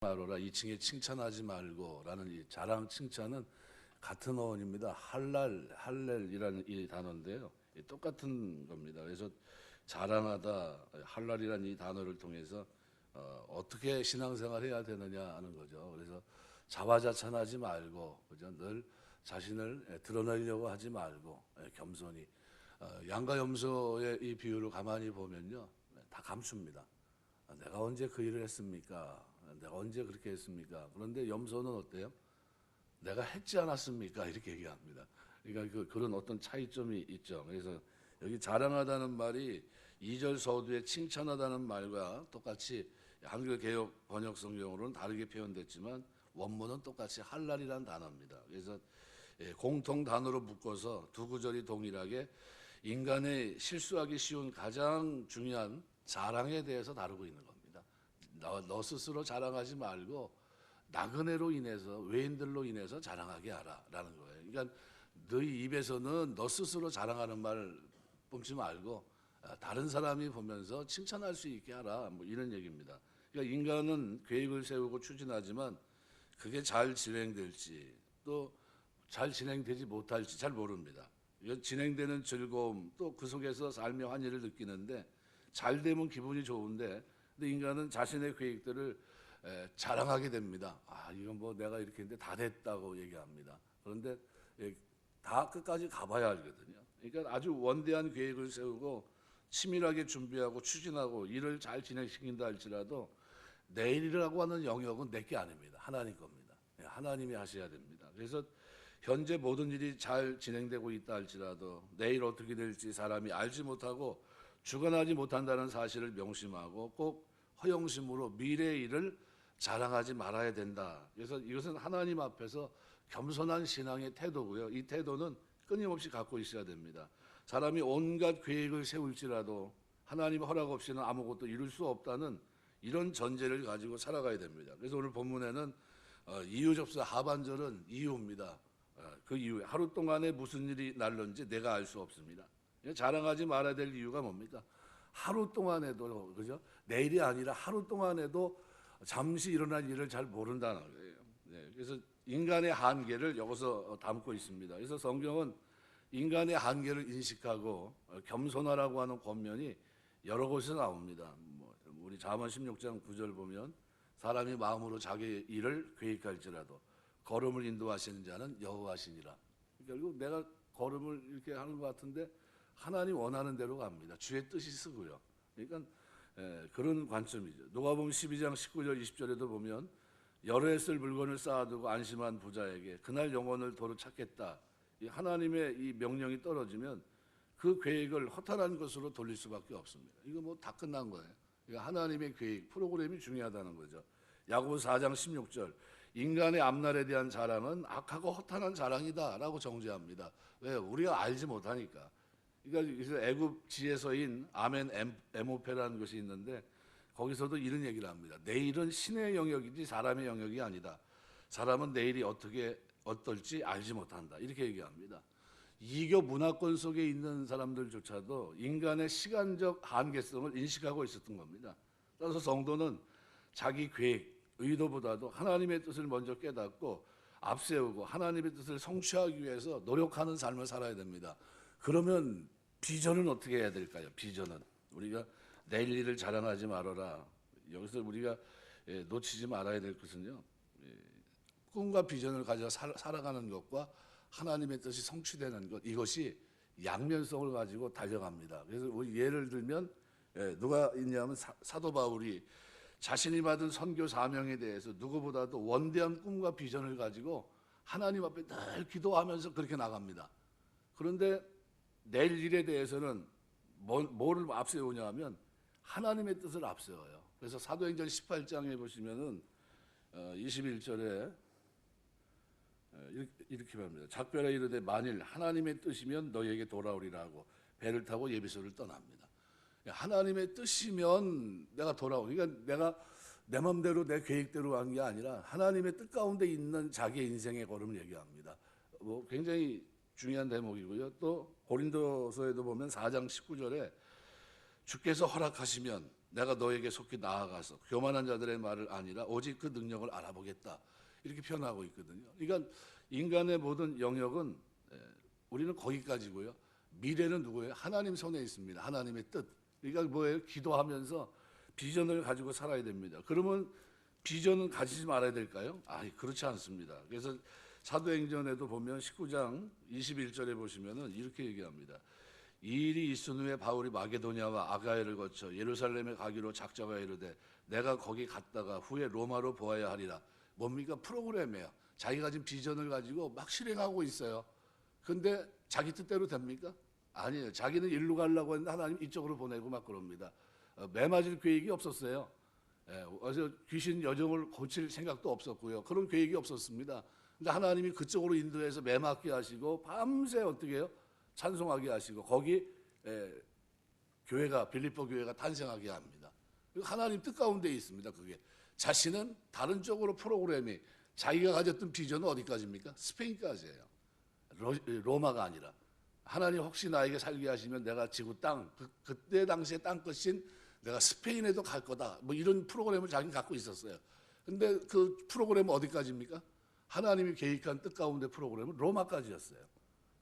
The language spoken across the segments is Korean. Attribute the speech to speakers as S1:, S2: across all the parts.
S1: 말어라 2층에 칭찬하지 말고라는 이 자랑 칭찬은 같은 어원입니다. 할렐이라는 이 단어인데요. 똑같은 겁니다. 그래서 자랑하다, 할랄이라는 이 단어를 통해서 어떻게 신앙생활 해야 되느냐 하는 거죠. 그래서 자화자찬하지 말고, 그죠? 늘 자신을 드러내려고 하지 말고 겸손히 양과 염소의 이 비유를 가만히 보면요, 다 감춥니다. 내가 언제 그 일을 했습니까? 내가 언제 그렇게 했습니까? 그런데 염소는 어때요? 내가 했지 않았습니까? 이렇게 얘기합니다. 그러니까 그런 어떤 차이점이 있죠. 그래서 여기 자랑하다는 말이 2절 서두에 칭찬하다는 말과 똑같이 한글 개역 번역 성경으로는 다르게 표현됐지만 원문은 똑같이 할랄이라는 단어입니다. 그래서 공통 단어로 묶어서 두 구절이 동일하게 인간의 실수하기 쉬운 가장 중요한 자랑에 대해서 다루고 있는 겁니다. 너 스스로 자랑하지 말고 나그네로 인해서, 외인들로 인해서 자랑하게 하라라는 거예요. 그러니까 너희 입에서는 너 스스로 자랑하는 말 뿜지 말고 다른 사람이 보면서 칭찬할 수 있게 하라, 뭐 이런 얘기입니다. 그러니까 인간은 계획을 세우고 추진하지만 그게 잘 진행될지 또 잘 진행되지 못할지 잘 모릅니다. 진행되는 즐거움, 또 그 속에서 삶의 환희를 느끼는데 잘 되면 기분이 좋은데, 근데 인간은 자신의 계획들을 자랑하게 됩니다. 이건 뭐 내가 이렇게 했는데 다 됐다고 얘기합니다. 그런데 다 끝까지 가봐야 알거든요. 그러니까 아주 원대한 계획을 세우고 치밀하게 준비하고 추진하고 일을 잘 진행시킨다 할지라도 내일이라고 하는 영역은 내게 아닙니다. 하나님 겁니다. 하나님이 하셔야 됩니다. 그래서 현재 모든 일이 잘 진행되고 있다 할지라도 내일 어떻게 될지 사람이 알지 못하고 주관하지 못한다는 사실을 명심하고 꼭 허영심으로 미래의 일을 자랑하지 말아야 된다. 그래서 이것은 하나님 앞에서 겸손한 신앙의 태도고요. 이 태도는 끊임없이 갖고 있어야 됩니다. 사람이 온갖 계획을 세울지라도 하나님 허락 없이는 아무것도 이룰 수 없다는 이런 전제를 가지고 살아가야 됩니다. 그래서 오늘 본문에는 이유접수 하반절은 이유입니다. 그 이후에 하루 동안에 무슨 일이 날런지 내가 알 수 없습니다. 자랑하지 말아야 될 이유가 뭡니까? 하루 동안에도, 그죠? 내일이 아니라 하루 동안에도 잠시 일어날 일을 잘 모른다는 거예요. 그래서 인간의 한계를 여기서 담고 있습니다. 그래서 성경은 인간의 한계를 인식하고 겸손하라고 하는 권면이 여러 곳에서 나옵니다. 우리 잠언 16장 9절 보면 사람이 마음으로 자기 일을 계획할지라도 걸음을 인도하시는 자는 여호와시니라. 결국 내가 걸음을 이렇게 하는 것 같은데 하나님 원하는 대로 갑니다. 주의 뜻이 쓰고요. 그러니까 그런 관점이죠. 누가복음 12장 19절 20절에도 보면 여러 해 쓸 물건을 쌓아두고 안심한 부자에게 그날 영혼을 도로 찾겠다. 이 하나님의 이 명령이 떨어지면 그 계획을 허탄한 것으로 돌릴 수밖에 없습니다. 이거 뭐 다 끝난 거예요. 그러니까 하나님의 계획, 프로그램이 중요하다는 거죠. 야고보서 4장 16절 인간의 앞날에 대한 자랑은 악하고 허탄한 자랑이다라고 정죄합니다. 왜? 우리가 알지 못하니까. 그러니까 애굽 지혜서인 아멘 에모페라는 것이 있는데 거기서도 이런 얘기를 합니다. 내일은 신의 영역이지 사람의 영역이 아니다. 사람은 내일이 어떨지 알지 못한다. 이렇게 얘기합니다. 이교 문화권 속에 있는 사람들조차도 인간의 시간적 한계성을 인식하고 있었던 겁니다. 따라서 성도는 자기 계획, 의도보다도 하나님의 뜻을 먼저 깨닫고 앞세우고 하나님의 뜻을 성취하기 위해서 노력하는 삶을 살아야 됩니다. 그러면 비전은 어떻게 해야 될까요? 비전은 우리가 내일 일을 자랑하지 말아라. 여기서 우리가 놓치지 말아야 될 것은요, 꿈과 비전을 가지고 살아가는 것과 하나님의 뜻이 성취되는 것, 이것이 양면성을 가지고 달려갑니다. 그래서 우리 예를 들면 누가 있냐면 사도 바울이 자신이 받은 선교 사명에 대해서 누구보다도 원대한 꿈과 비전을 가지고 하나님 앞에 늘 기도하면서 그렇게 나갑니다. 그런데 내일 일에 대해서는 뭐를 앞세우냐 하면 하나님의 뜻을 앞세워요. 그래서 사도행전 18장에 보시면은 21절에 이렇게 말합니다. 작별에 이르되 만일 하나님의 뜻이면 너희에게 돌아오리라 하고 배를 타고 예비소를 떠납니다. 하나님의 뜻이면 내가 돌아오. 그러니까 내가 내 마음대로 내 계획대로 한 게 아니라 하나님의 뜻 가운데 있는 자기의 인생의 걸음을 얘기합니다. 굉장히 중요한 대목이고요. 또 고린도서에도 보면 4장 19절에 주께서 허락하시면 내가 너에게 속히 나아가서 교만한 자들의 말을 아니라 오직 그 능력을 알아보겠다. 이렇게 표현하고 있거든요. 그러니까 인간의 모든 영역은 우리는 거기까지고요. 미래는 누구예요? 하나님 손에 있습니다. 하나님의 뜻. 그러니까 뭐예요? 기도하면서 비전을 가지고 살아야 됩니다. 그러면 비전은 가지지 말아야 될까요? 그렇지 않습니다. 그래서 사도행전에도 보면 19장 21절에 보시면은 이렇게 얘기합니다. 이 일이 있은 후에 바울이 마게도냐와 아가야를 거쳐 예루살렘에 가기로 작정하여 이르되 내가 거기 갔다가 후에 로마로 보아야 하리라. 뭡니까? 프로그램이에요. 자기가 지금 비전을 가지고 막 실행하고 있어요. 근데 자기 뜻대로 됩니까? 아니에요. 자기는 일로 가려고 했는데 하나님 이쪽으로 보내고 막 그럽니다. 매 맞을 계획이 없었어요. 그래서 귀신 여정을 고칠 생각도 없었고요. 그런 계획이 없었습니다. 근데 하나님이 그쪽으로 인도해서 매 맞게 하시고 밤새 어떻게 해요? 찬송하게 하시고 거기 교회가 빌립보 교회가 탄생하게 합니다. 하나님 뜻 가운데 있습니다. 그게 자신은 다른 쪽으로 프로그램이 자기가 가졌던 비전은 어디까지입니까? 스페인까지예요. 로마가 아니라 하나님 혹시 나에게 살게 하시면 내가 지구 땅 그때 당시에 땅 끝인 내가 스페인에도 갈 거다. 뭐 이런 프로그램을 자기가 갖고 있었어요. 근데 그 프로그램은 어디까지입니까? 하나님이 계획한 뜻 가운데 프로그램은 로마까지였어요.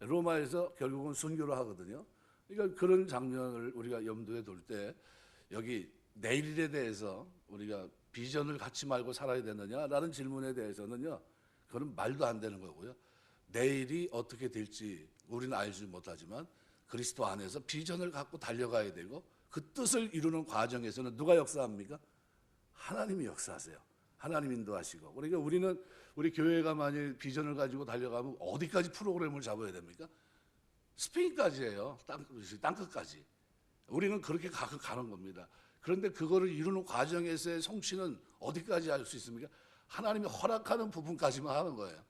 S1: 로마에서 결국은 순교를 하거든요. 그러니까 그런 장면을 우리가 염두에 둘 때 여기 내일에 대해서 우리가 비전을 갖지 말고 살아야 되느냐라는 질문에 대해서는요. 그건 말도 안 되는 거고요. 내일이 어떻게 될지 우리는 알지 못하지만 그리스도 안에서 비전을 갖고 달려가야 되고 그 뜻을 이루는 과정에서는 누가 역사합니까? 하나님이 역사하세요. 하나님 인도하시고. 그러니까 우리는 우리 교회가 만약 비전을 가지고 달려가면 어디까지 프로그램을 잡아야 됩니까? 스페인까지예요. 땅끝까지. 우리는 그렇게 가는 겁니다. 그런데 그거를 이루는 과정에서의 성취는 어디까지 할 수 있습니까? 하나님이 허락하는 부분까지만 하는 거예요.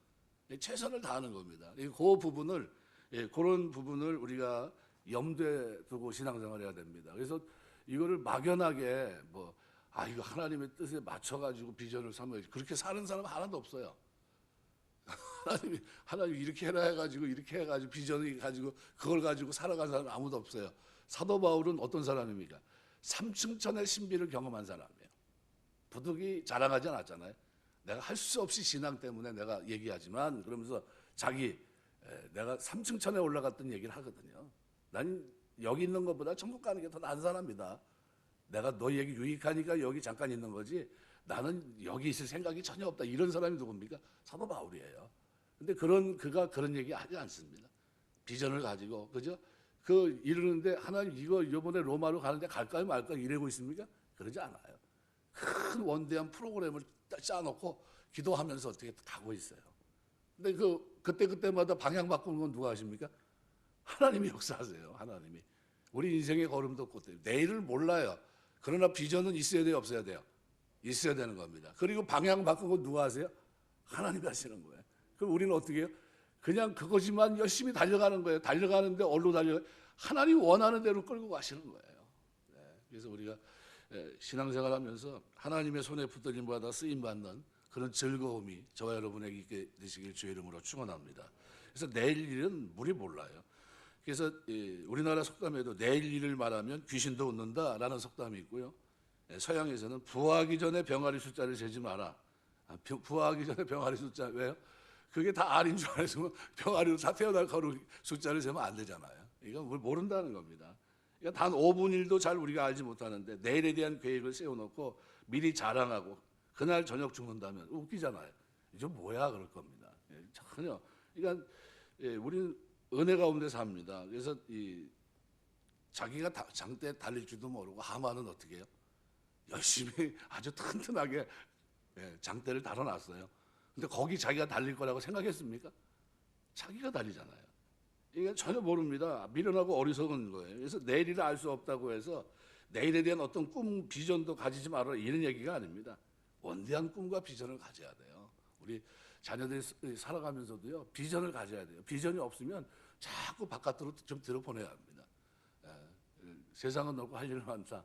S1: 최선을 다하는 겁니다. 그런 부분을 우리가 염두에 두고 신앙생활을 해야 됩니다. 그래서 이거를 막연하게 이거 하나님의 뜻에 맞춰가지고 비전을 삼아야지. 그렇게 사는 사람 하나도 없어요. 하나님이 이렇게 해라 해가지고 이렇게 해가지고 비전을 가지고 그걸 가지고 살아간 사람 아무도 없어요. 사도 바울은 어떤 사람입니까? 삼층천의 신비를 경험한 사람이에요. 부득이 자랑하지 않았잖아요. 내가 할 수 없이 신앙 때문에 내가 얘기하지만 그러면서 내가 삼층천에 올라갔던 얘기를 하거든요. 난 여기 있는 것보다 천국 가는 게 더 나은 사람이다. 내가 너희에게 유익하니까 여기 잠깐 있는 거지 나는 여기 있을 생각이 전혀 없다. 이런 사람이 누굽니까? 사도 바울이에요. 근데 그가 그런 얘기 하지 않습니다. 비전을 가지고 그죠? 이러는데 하나님 이거 이번에 로마로 가는데 갈까요 말까요 이러고 있습니까? 그러지 않아요. 큰 원대한 프로그램을 짜놓고 기도하면서 어떻게 가고 있어요. 근데 그때마다 방향 바꾸는 건 누가 하십니까? 하나님이 역사하세요. 하나님이. 우리 인생의 걸음도 그때요. 내일을 몰라요. 그러나 비전은 있어야 돼요, 없어야 돼요? 있어야 되는 겁니다. 그리고 방향 바꾸는 건 누가 하세요? 하나님이 하시는 거예요. 그럼 우리는 어떻게 해요? 그냥 그것이만 열심히 달려가는 거예요. 달려가는데 어디로 달려가요? 하나님 원하는 대로 끌고 가시는 거예요. 그래서 우리가 신앙생활 하면서 하나님의 손에 붙들림 받아 쓰임받는 그런 즐거움이 저와 여러분에게 있게 되시길 주의 이름으로 축원합니다. 그래서 내일 일은 우리 몰라요. 그래서 우리나라 속담에도 내일 일을 말하면 귀신도 웃는다라는 속담이 있고요. 서양에서는 부하기 전에 병아리 숫자를 재지 마라. 부하기 전에 병아리 숫자 왜요? 그게 다 알인 줄 알았으면 병아리로 다 태어날 거로 숫자를 재면 안 되잖아요. 이건 뭘 모른다는 겁니다. 그러니까 단 5분 1도 잘 우리가 알지 못하는데 내일에 대한 계획을 세워놓고 미리 자랑하고 그날 저녁 죽는다면 웃기잖아요. 이제 뭐야 그럴 겁니다. 전혀. 그러니까 우리는 은혜 가운데 삽니다. 그래서 자기가 장대 달릴 줄도 모르고 하만은 어떻게 해요? 열심히 아주 튼튼하게 장대를 달아놨어요. 근데 거기 자기가 달릴 거라고 생각했습니까? 자기가 달리잖아요. 이게 전혀 모릅니다. 미련하고 어리석은 거예요. 그래서 내일을 알 수 없다고 해서 내일에 대한 어떤 꿈, 비전도 가지지 말아라 이런 얘기가 아닙니다. 원대한 꿈과 비전을 가져야 돼요. 우리 자녀들이 살아가면서도요 비전을 가져야 돼요. 비전이 없으면 자꾸 바깥으로 좀 들어보내야 합니다. 세상은 넓고 할 일은 많다.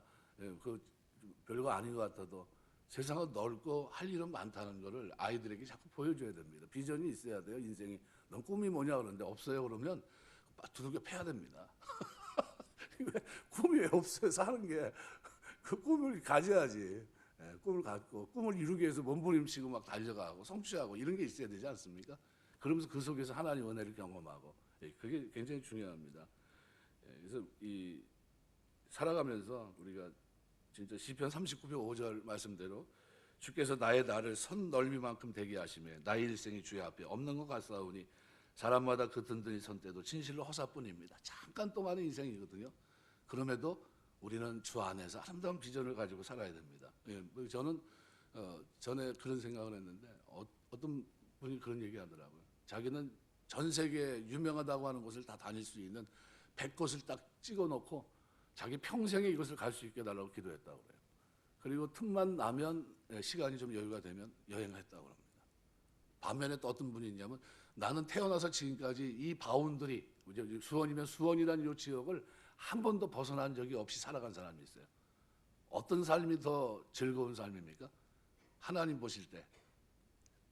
S1: 별거 아닌 것 같아도 세상은 넓고 할 일은 많다는 거를 아이들에게 자꾸 보여줘야 됩니다. 비전이 있어야 돼요. 인생이. 넌 꿈이 뭐냐 그러는데 없어요 그러면 두들겨 패야 됩니다. 꿈이 왜 없어요? 사는 게 그 꿈을 가져야지. 예, 꿈을 갖고 꿈을 이루기 위해서 몸부림치고 막 달려가고 성취하고 이런 게 있어야 되지 않습니까? 그러면서 그 속에서 하나님 은혜를 경험하고 예, 그게 굉장히 중요합니다. 예, 그래서 이 살아가면서 우리가 진짜 시편 39편 5절 말씀대로 주께서 나의 날을 선 넓이만큼 되게 하시며 나의 일생이 주의 앞에 없는 것 같사오니 사람마다 그 든든히 선 때도 진실로 허사뿐입니다. 잠깐 동안의 인생이거든요. 그럼에도 우리는 주 안에서 아름다운 비전을 가지고 살아야 됩니다. 예, 저는 전에 그런 생각을 했는데 어떤 분이 그런 얘기하더라고요. 자기는 전 세계 유명하다고 하는 곳을 다 다닐 수 있는 100곳을 딱 찍어놓고 자기 평생에 이것을 갈 수 있게 해달라고 기도했다고 그래요. 그리고 틈만 나면 시간이 좀 여유가 되면 여행을 했다고 합니다. 반면에 또 어떤 분이 있냐면 나는 태어나서 지금까지 이 바운드리 수원이면 수원이라는 이 지역을 한 번도 벗어난 적이 없이 살아간 사람이 있어요. 어떤 삶이 더 즐거운 삶입니까? 하나님 보실 때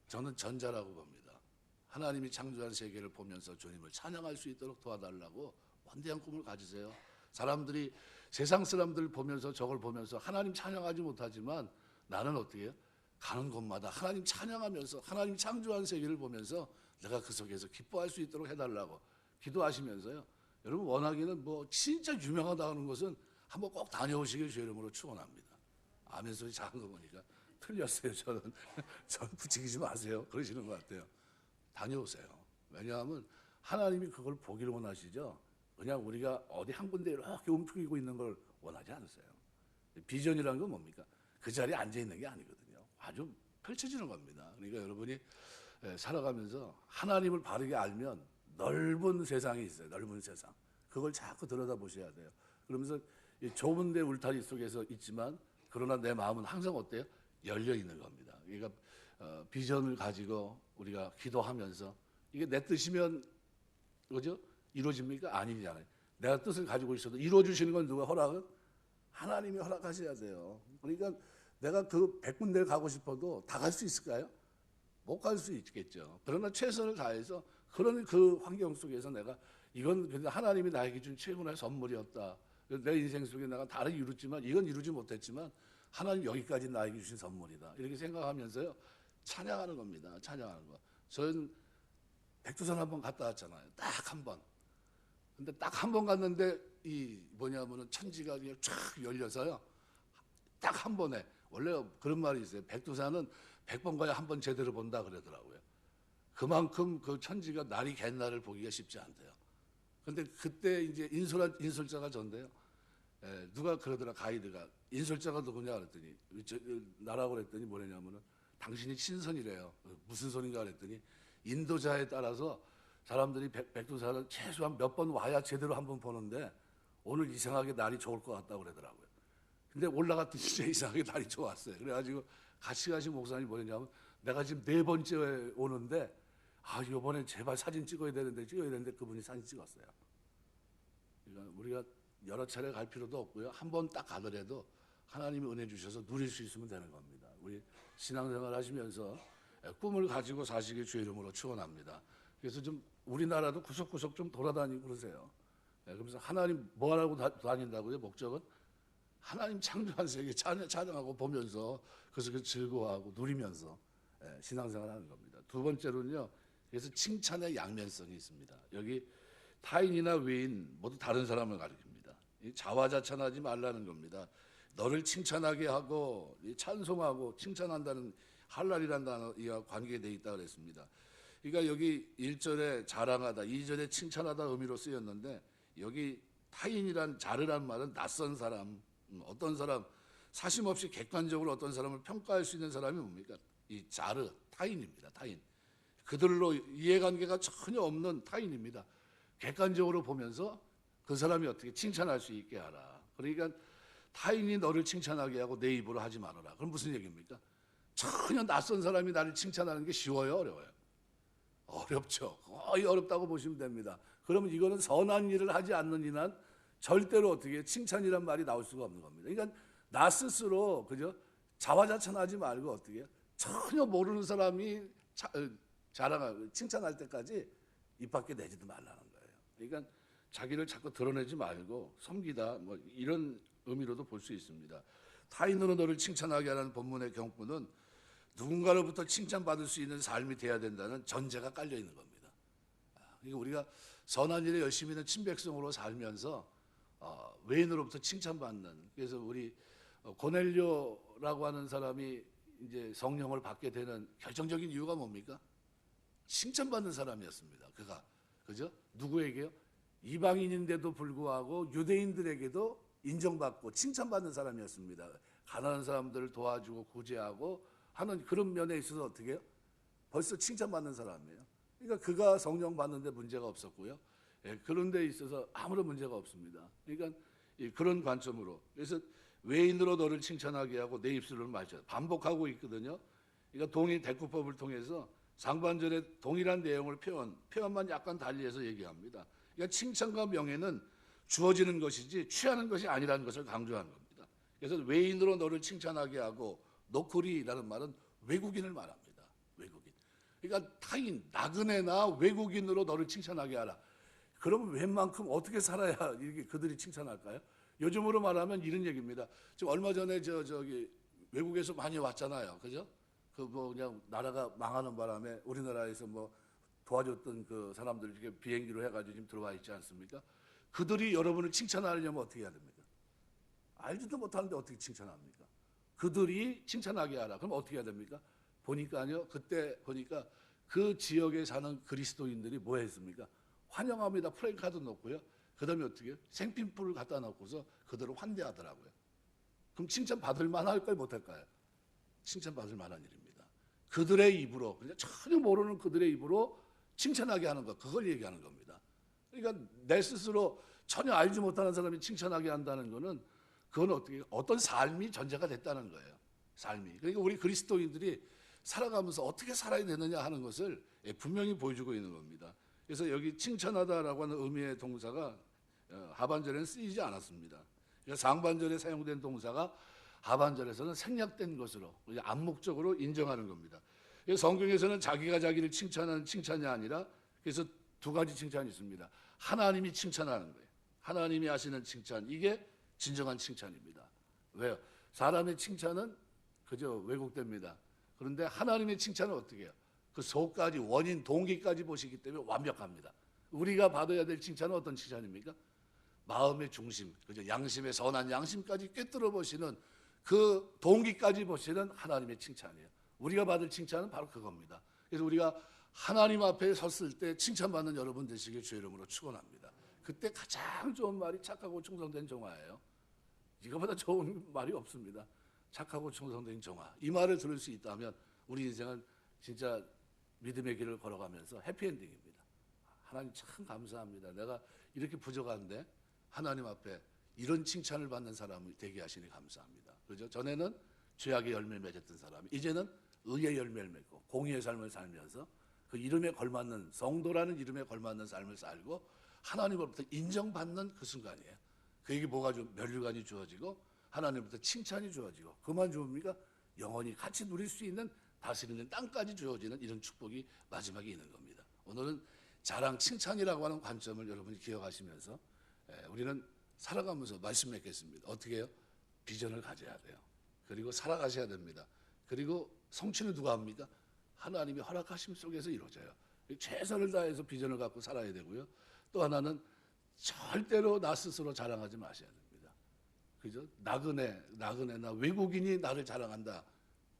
S1: 저는 전자라고 봅니다. 하나님이 창조한 세계를 보면서 주님을 찬양할 수 있도록 도와달라고 원대한 꿈을 가지세요. 사람들이 세상 사람들 보면서 저걸 보면서 하나님 찬양하지 못하지만 나는 어떻게 해요? 가는 곳마다 하나님 찬양하면서 하나님 창조한 세계를 보면서 내가 그 속에서 기뻐할 수 있도록 해달라고 기도하시면서요. 여러분 원하기는 뭐 진짜 유명하다 하는 것은 한번 꼭 다녀오시길 주의 이름으로 축원합니다. 아멘 소리 작은 거 보니까 틀렸어요. 저는 부추기지 마세요. 그러시는 것 같아요. 다녀오세요. 왜냐하면 하나님이 그걸 보기를 원하시죠. 그냥 우리가 어디 한 군데 이렇게 움푹이고 있는 걸 원하지 않으세요. 비전이라는 건 뭡니까? 그 자리에 앉아 있는 게 아니거든요. 아주 펼쳐지는 겁니다. 그러니까 여러분이 살아가면서 하나님을 바르게 알면 넓은 세상이 있어요. 넓은 세상. 그걸 자꾸 들여다보셔야 돼요. 그러면서 이 좁은 데 울타리 속에서 있지만 그러나 내 마음은 항상 어때요? 열려 있는 겁니다. 그러니까 비전을 가지고 우리가 기도하면서 이게 내 뜻이면 그죠? 이루어집니까? 아니잖아요. 내가 뜻을 가지고 있어도 이루어주시는 건 누가 허락은? 하나님이 허락하셔야 돼요. 그러니까 내가 그 100군데를 가고 싶어도 다 갈 수 있을까요? 못 갈 수 있겠죠. 그러나 최선을 다해서 그런 그 환경 속에서 내가 이건 하나님이 나에게 준 최고의 선물이었다. 내 인생 속에 내가 다른 이루지만 이건 이루지 못했지만 하나님 여기까지 나에게 주신 선물이다. 이렇게 생각하면서요. 찬양하는 겁니다. 찬양하는 거. 저는 백두산 한번 갔다 왔잖아요. 딱 한 번. 근데 딱 한 번 갔는데 이 뭐냐면은 천지가 그냥 쫙 열려서요. 딱 한 번에 원래 그런 말이 있어요. 백두산은 100번 가야 한 번 제대로 본다 그러더라고요. 그만큼 그 천지가 날이 갠날을 보기가 쉽지 않대요. 근데 그때 이제 인솔자가 전데요. 누가 그러더라 가이드가 인솔자가 누구냐 그랬더니 나라고 그랬더니 뭐냐면은 당신이 친선이래요. 무슨 소린가 그랬더니 인도자에 따라서 사람들이 백두산을 최소한 몇 번 와야 제대로 한 번 보는데 오늘 이상하게 날이 좋을 것 같다고 그러더라고요. 근데 올라갔더니 진짜 이상하게 날이 좋았어요. 그래가지고 같이 가신 목사님이 뭐냐면 내가 지금 4번째 오는데 이번엔 제발 사진 찍어야 되는데 그분이 사진 찍었어요. 그러니까 우리가 여러 차례 갈 필요도 없고요. 한 번 딱 가더라도 하나님이 은혜 주셔서 누릴 수 있으면 되는 겁니다. 우리 신앙생활 하시면서 꿈을 가지고 사시길 주의 이름으로 축원합니다. 그래서 좀 우리나라도 구석구석 좀 돌아다니고 그러세요. 그러면서 하나님 뭐 하라고 다닌다고요? 목적은 하나님 창조한 세계 찬양하고 보면서 그래서 즐거워하고 누리면서 신앙생활하는 겁니다. 두 번째로는요. 그래서 칭찬의 양면성이 있습니다. 여기 타인이나 외인 모두 다른 사람을 가리킵니다. 자화자찬하지 말라는 겁니다. 너를 칭찬하게 하고 찬송하고 칭찬한다는 할랄이라는 단어가 관계되어 있다고 그랬습니다. 그러니까 여기 1절에 자랑하다, 2절에 칭찬하다 의미로 쓰였는데 여기 타인이란 자르란 말은 낯선 사람, 어떤 사람, 사심없이 객관적으로 어떤 사람을 평가할 수 있는 사람이 뭡니까? 이 자르, 타인입니다. 타인. 그들로 이해관계가 전혀 없는 타인입니다. 객관적으로 보면서 그 사람이 어떻게 칭찬할 수 있게 하라. 그러니까 타인이 너를 칭찬하게 하고 내 입으로 하지 말아라. 그럼 무슨 얘기입니까? 전혀 낯선 사람이 나를 칭찬하는 게 쉬워요, 어려워요? 어렵죠. 거의 어렵다고 보시면 됩니다. 그러면 이거는 선한 일을 하지 않는 이는 절대로 어떻게 칭찬이란 말이 나올 수가 없는 겁니다. 그러니까 나 스스로 그죠? 자화자찬하지 말고 어떻게 전혀 모르는 사람이 자랑하고 칭찬할 때까지 입 밖에 내지도 말라는 거예요. 그러니까 자기를 자꾸 드러내지 말고 섬기다 뭐 이런 의미로도 볼 수 있습니다. 타인으로 너를 칭찬하게 하라는 본문의 경구는 누군가로부터 칭찬받을 수 있는 삶이 돼야 된다는 전제가 깔려 있는 겁니다. 그러니까 우리가 선한 일에 열심히 있는 친백성으로 살면서 외인으로부터 칭찬받는, 그래서 우리 고넬료라고 하는 사람이 이제 성령을 받게 되는 결정적인 이유가 뭡니까? 칭찬받는 사람이었습니다. 그가, 그죠? 누구에게요? 이방인인데도 불구하고 유대인들에게도 인정받고 칭찬받는 사람이었습니다. 가난한 사람들을 도와주고 구제하고 하는 그런 면에 있어서 어떻게 해요? 벌써 칭찬받는 사람이에요. 그러니까 그가 성령 받는데 문제가 없었고요. 그런 데 있어서 아무런 문제가 없습니다. 그러니까 그런 관점으로, 그래서 외인으로 너를 칭찬하게 하고 내 입술을 마셔, 반복하고 있거든요. 그러니까 동의 대꾸법을 통해서 상반절에 동일한 내용을 표현만 약간 달리해서 얘기합니다. 그러니까 칭찬과 명예는 주어지는 것이지 취하는 것이 아니라는 것을 강조하는 겁니다. 그래서 외인으로 너를 칭찬하게 하고, 노크리라는 말은 외국인을 말합니다. 외국인. 그러니까 타인, 나그네나 외국인으로 너를 칭찬하게 하라. 그러면 웬만큼 어떻게 살아야 이렇게 그들이 칭찬할까요? 요즘으로 말하면 이런 얘기입니다. 지금 얼마 전에 저기 외국에서 많이 왔잖아요. 그죠? 그 뭐 그냥 나라가 망하는 바람에 우리나라에서 뭐 도와줬던 그 사람들 이렇게 비행기로 해가지고 지금 들어와 있지 않습니까? 그들이 여러분을 칭찬하려면 어떻게 해야 됩니까? 알지도 못하는데 어떻게 칭찬합니까? 그들이 칭찬하게 하라. 그럼 어떻게 해야 됩니까? 보니까요, 그때 보니까 그 지역에 사는 그리스도인들이 뭐 했습니까? 환영합니다. 플래카드 놓고요. 그 다음에 어떻게 해요? 생핀불을 갖다 놓고서 그들을 환대하더라고요. 그럼 칭찬 받을 만할까요? 못할까요? 칭찬 받을 만한 일입니다. 그들의 입으로, 그냥 전혀 모르는 그들의 입으로 칭찬하게 하는 것, 그걸 얘기하는 겁니다. 그러니까 내 스스로 전혀 알지 못하는 사람이 칭찬하게 한다는 것은 그건 어떤 삶이 전제가 됐다는 거예요. 삶이. 그러니까 우리 그리스도인들이 살아가면서 어떻게 살아야 되느냐 하는 것을 분명히 보여주고 있는 겁니다. 그래서 여기 칭찬하다라고 하는 의미의 동사가 하반절에는 쓰이지 않았습니다. 그러니까 상반절에 사용된 동사가 하반절에서는 생략된 것으로 암묵적으로 인정하는 겁니다. 성경에서는 자기가 자기를 칭찬하는 칭찬이 아니라, 그래서 두 가지 칭찬이 있습니다. 하나님이 칭찬하는 거예요. 하나님이 하시는 칭찬, 이게 진정한 칭찬입니다. 왜요? 사람의 칭찬은 그저 왜곡됩니다. 그런데 하나님의 칭찬은 어떻게 해요? 그 속까지, 원인, 동기까지 보시기 때문에 완벽합니다. 우리가 받아야 될 칭찬은 어떤 칭찬입니까? 마음의 중심, 그죠? 양심의 선한 양심까지 꿰뚫어 보시는 그 동기까지 보시는 하나님의 칭찬이에요. 우리가 받을 칭찬은 바로 그겁니다. 그래서 우리가 하나님 앞에 섰을 때 칭찬받는 여러분 되시길 주의 이름으로 축원합니다. 그때 가장 좋은 말이 착하고 충성된 종아예요. 이거보다 좋은 말이 없습니다. 착하고 충성된 종아. 이 말을 들을 수 있다면 우리 인생은 진짜 믿음의 길을 걸어가면서 해피엔딩입니다. 하나님 참 감사합니다. 내가 이렇게 부족한데 하나님 앞에 이런 칭찬을 받는 사람이 되게 하시니 감사합니다. 그죠? 전에는 죄악의 열매를 맺었던 사람이 이제는 의의 열매를 맺고 공의의 삶을 살면서 그 이름에 걸맞는, 성도라는 이름에 걸맞는 삶을 살고 하나님으로부터 인정받는 그 순간이에요. 그에게 뭐가 면류관이 주어지고 하나님부터 칭찬이 주어지고, 그만 주옵니까? 영원히 같이 누릴 수 있는 다스리는 땅까지 주어지는 이런 축복이 마지막에 있는 겁니다. 오늘은 자랑, 칭찬이라고 하는 관점을 여러분이 기억하시면서 우리는 살아가면서 말씀 맺겠습니다. 어떻게 해요? 비전을 가져야 돼요. 그리고 살아가셔야 됩니다. 그리고 성취는 누가 합니까? 하나님이 허락하심 속에서 이루어져요. 최선을 다해서 비전을 갖고 살아야 되고요. 또 하나는 절대로 나 스스로 자랑하지 마셔야 됩니다. 그죠? 나그네나 외국인이 나를 자랑한다.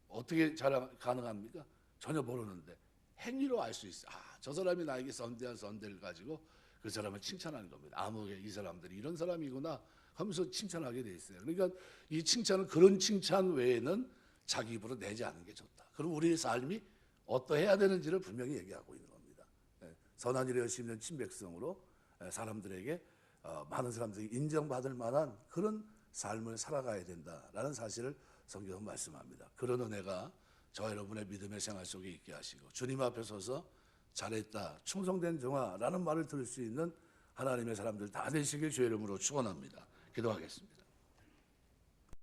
S1: 어떻게 자랑 가능합니까? 전혀 모르는데 행위로 알 수 있어요. 저 사람이 나에게 선대한 선대를 가지고 그 사람을 칭찬하는 겁니다. 아무개 이 사람들이 이런 사람이구나 하면서 칭찬하게 돼 있어요. 그러니까 이 칭찬은, 그런 칭찬 외에는 자기 입으로 내지 않는 게 좋다. 그럼 우리의 삶이 어떠해야 되는지를 분명히 얘기하고 있는 겁니다. 선한 일에 열심히 있는 친백성으로 사람들에게 많은 사람들이 인정받을 만한 그런 삶을 살아가야 된다라는 사실을 성경은 말씀합니다. 그런 은혜가 저 여러분의 믿음의 생활 속에 있게 하시고 주님 앞에 서서 잘했다, 충성된 종아라는 말을 들을 수 있는 하나님의 사람들 다 되시길 주의 이름으로 축원합니다. 기도하겠습니다.